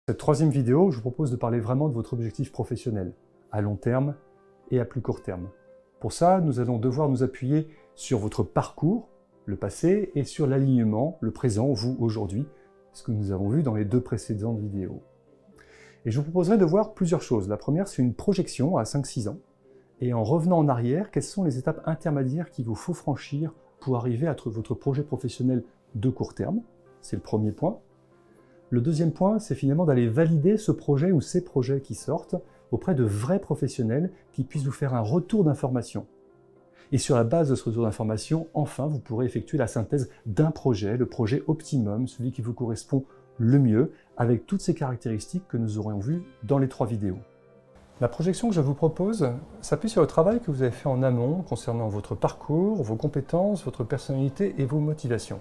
Cette troisième vidéo, je vous propose de parler vraiment de votre objectif professionnel, à long terme et à plus court terme. Pour ça, nous allons devoir nous appuyer sur votre parcours, le passé, et sur l'alignement, le présent, vous, aujourd'hui, ce que nous avons vu dans les deux précédentes vidéos. Et je vous proposerai de voir plusieurs choses. La première, c'est une projection à 5-6 ans. Et en revenant en arrière, quelles sont les étapes intermédiaires qu'il vous faut franchir pour arriver à votre projet professionnel de court terme. C'est le premier point. Le deuxième point, c'est finalement d'aller valider ce projet ou ces projets qui sortent auprès de vrais professionnels qui puissent vous faire un retour d'information. Et sur la base de ce retour d'information, enfin, vous pourrez effectuer la synthèse d'un projet, le projet optimum, celui qui vous correspond le mieux, avec toutes ces caractéristiques que nous aurons vues dans les 3 vidéos. La projection que je vous propose s'appuie sur le travail que vous avez fait en amont concernant votre parcours, vos compétences, votre personnalité et vos motivations.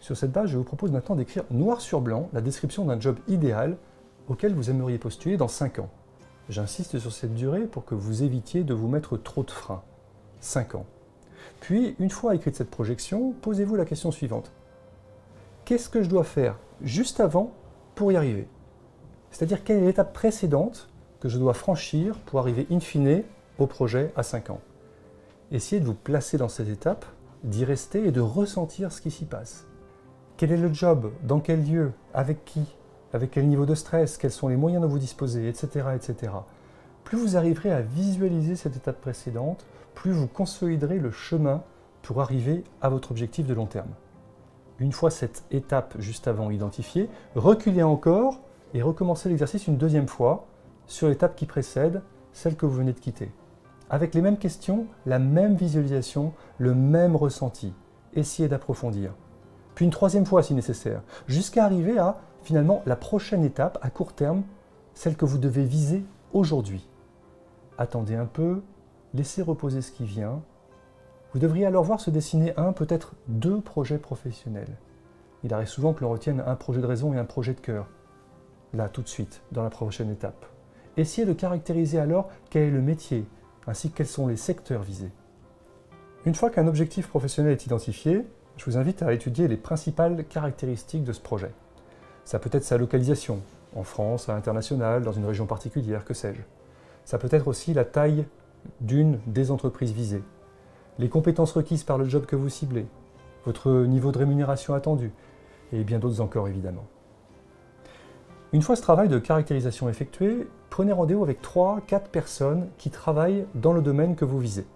Sur cette base, je vous propose maintenant d'écrire noir sur blanc la description d'un job idéal auquel vous aimeriez postuler dans 5 ans. J'insiste sur cette durée pour que vous évitiez de vous mettre trop de freins. 5 ans. Puis, une fois écrite cette projection, posez-vous la question suivante. Qu'est-ce que je dois faire juste avant pour y arriver? C'est-à-dire, quelle est l'étape précédente que je dois franchir pour arriver in fine au projet à 5 ans? Essayez de vous placer dans cette étape, d'y rester et de ressentir ce qui s'y passe. Quel est le job? Dans quel lieu? Avec qui? Avec quel niveau de stress? Quels sont les moyens dont vous disposez? Etc. etc. Plus vous arriverez à visualiser cette étape précédente, plus vous consoliderez le chemin pour arriver à votre objectif de long terme. Une fois cette étape juste avant identifiée, reculez encore et recommencez l'exercice une deuxième fois sur l'étape qui précède, celle que vous venez de quitter. Avec les mêmes questions, la même visualisation, le même ressenti. Essayez d'approfondir. Puis une troisième fois si nécessaire, jusqu'à arriver à, finalement, la prochaine étape à court terme, celle que vous devez viser aujourd'hui. Attendez un peu, laissez reposer ce qui vient. Vous devriez alors voir se dessiner peut-être 2 projets professionnels. Il arrive souvent que l'on retienne un projet de raison et un projet de cœur. Là, tout de suite, dans la prochaine étape. Essayez de caractériser alors quel est le métier, ainsi que quels sont les secteurs visés. Une fois qu'un objectif professionnel est identifié, je vous invite à étudier les principales caractéristiques de ce projet. Ça peut être sa localisation, en France, à l'international, dans une région particulière, que sais-je. Ça peut être aussi la taille d'une des entreprises visées, les compétences requises par le job que vous ciblez, votre niveau de rémunération attendu, et bien d'autres encore évidemment. Une fois ce travail de caractérisation effectué, prenez rendez-vous avec 3-4 personnes qui travaillent dans le domaine que vous visez.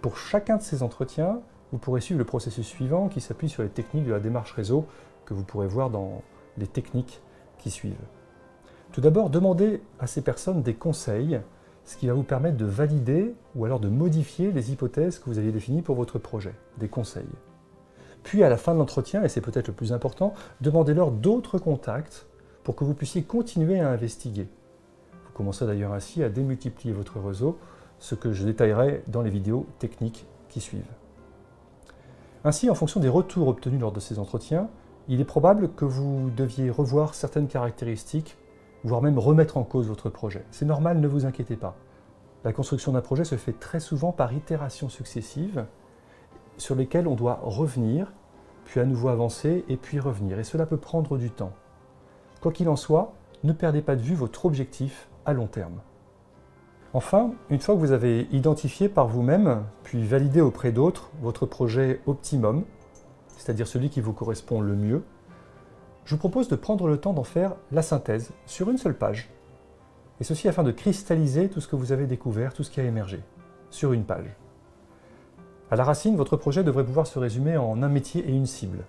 Pour chacun de ces entretiens, vous pourrez suivre le processus suivant qui s'appuie sur les techniques de la démarche réseau que vous pourrez voir dans les techniques qui suivent. Tout d'abord, demandez à ces personnes des conseils, ce qui va vous permettre de valider ou alors de modifier les hypothèses que vous aviez définies pour votre projet, des conseils. Puis à la fin de l'entretien, et c'est peut-être le plus important, demandez-leur d'autres contacts pour que vous puissiez continuer à investiguer. Vous commencerez d'ailleurs ainsi à démultiplier votre réseau, ce que je détaillerai dans les vidéos techniques qui suivent. Ainsi, en fonction des retours obtenus lors de ces entretiens, il est probable que vous deviez revoir certaines caractéristiques, voire même remettre en cause votre projet. C'est normal, ne vous inquiétez pas. La construction d'un projet se fait très souvent par itérations successives, sur lesquelles on doit revenir, puis à nouveau avancer, et puis revenir. Et cela peut prendre du temps. Quoi qu'il en soit, ne perdez pas de vue votre objectif à long terme. Enfin, une fois que vous avez identifié par vous-même, puis validé auprès d'autres, votre projet optimum, c'est-à-dire celui qui vous correspond le mieux, je vous propose de prendre le temps d'en faire la synthèse sur une seule page. Et ceci afin de cristalliser tout ce que vous avez découvert, tout ce qui a émergé, sur une page. À la racine, votre projet devrait pouvoir se résumer en un métier et une cible.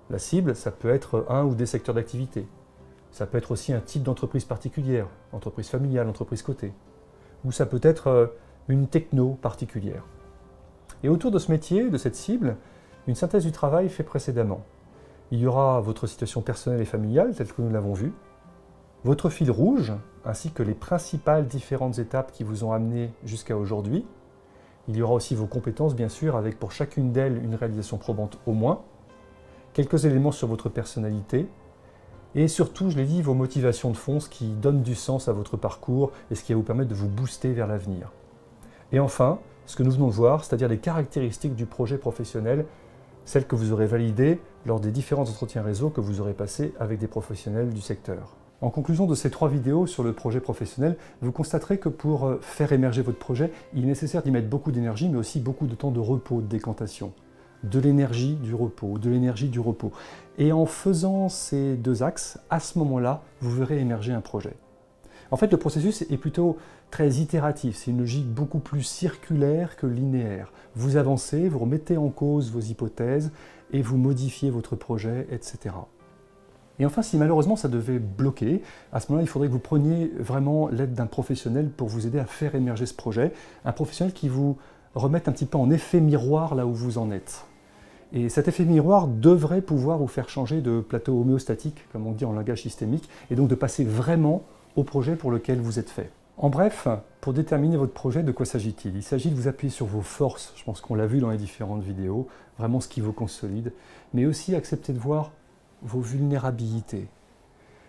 La cible, ça peut être un ou des secteurs d'activité. Ça peut être aussi un type d'entreprise particulière, entreprise familiale, entreprise cotée. Ou ça peut être une techno particulière. Et autour de ce métier, de cette cible, une synthèse du travail fait précédemment. Il y aura votre situation personnelle et familiale, telle que nous l'avons vu, votre fil rouge, ainsi que les principales différentes étapes qui vous ont amené jusqu'à aujourd'hui. Il y aura aussi vos compétences, bien sûr, avec pour chacune d'elles une réalisation probante au moins, quelques éléments sur votre personnalité, et surtout, je l'ai dit, vos motivations de fond, ce qui donne du sens à votre parcours et ce qui va vous permettre de vous booster vers l'avenir. Et enfin, ce que nous venons de voir, c'est-à-dire les caractéristiques du projet professionnel, celles que vous aurez validées lors des différents entretiens réseau que vous aurez passés avec des professionnels du secteur. En conclusion de ces 3 vidéos sur le projet professionnel, vous constaterez que pour faire émerger votre projet, il est nécessaire d'y mettre beaucoup d'énergie, mais aussi beaucoup de temps de repos, de décantation. De l'énergie, du repos, de l'énergie, du repos. Et en faisant ces 2 axes, à ce moment-là, vous verrez émerger un projet. En fait, le processus est plutôt très itératif, c'est une logique beaucoup plus circulaire que linéaire. Vous avancez, vous remettez en cause vos hypothèses et vous modifiez votre projet, etc. Et enfin, si malheureusement ça devait bloquer, à ce moment-là, il faudrait que vous preniez vraiment l'aide d'un professionnel pour vous aider à faire émerger ce projet, un professionnel qui vous remette un petit peu en effet miroir là où vous en êtes. Et cet effet miroir devrait pouvoir vous faire changer de plateau homéostatique, comme on dit en langage systémique, et donc de passer vraiment au projet pour lequel vous êtes fait. En bref, pour déterminer votre projet, de quoi s'agit-il? Il s'agit de vous appuyer sur vos forces, je pense qu'on l'a vu dans les différentes vidéos, vraiment ce qui vous consolide, mais aussi accepter de voir vos vulnérabilités.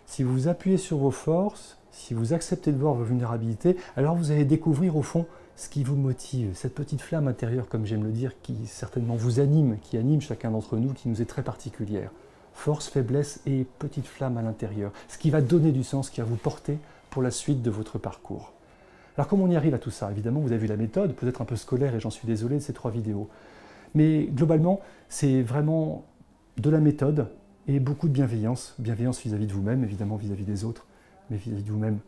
Si vous vous appuyez sur vos forces, si vous acceptez de voir vos vulnérabilités, alors vous allez découvrir au fond ce qui vous motive, cette petite flamme intérieure, comme j'aime le dire, qui certainement vous anime, qui anime chacun d'entre nous, qui nous est très particulière. Force, faiblesse et petite flamme à l'intérieur, ce qui va donner du sens, qui va vous porter pour la suite de votre parcours. Alors comment on y arrive à tout ça? Évidemment, vous avez vu la méthode, peut-être un peu scolaire et j'en suis désolé de ces 3 vidéos. Mais globalement, c'est vraiment de la méthode et beaucoup de bienveillance. Bienveillance vis-à-vis de vous-même, évidemment vis-à-vis des autres, mais vis-à-vis de vous-même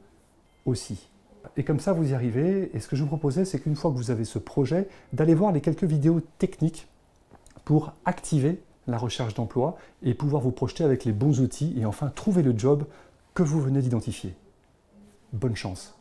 aussi. Et comme ça, vous y arrivez. Et ce que je vous proposais, c'est qu'une fois que vous avez ce projet, d'aller voir les quelques vidéos techniques pour activer la recherche d'emploi et pouvoir vous projeter avec les bons outils et enfin trouver le job que vous venez d'identifier. Bonne chance!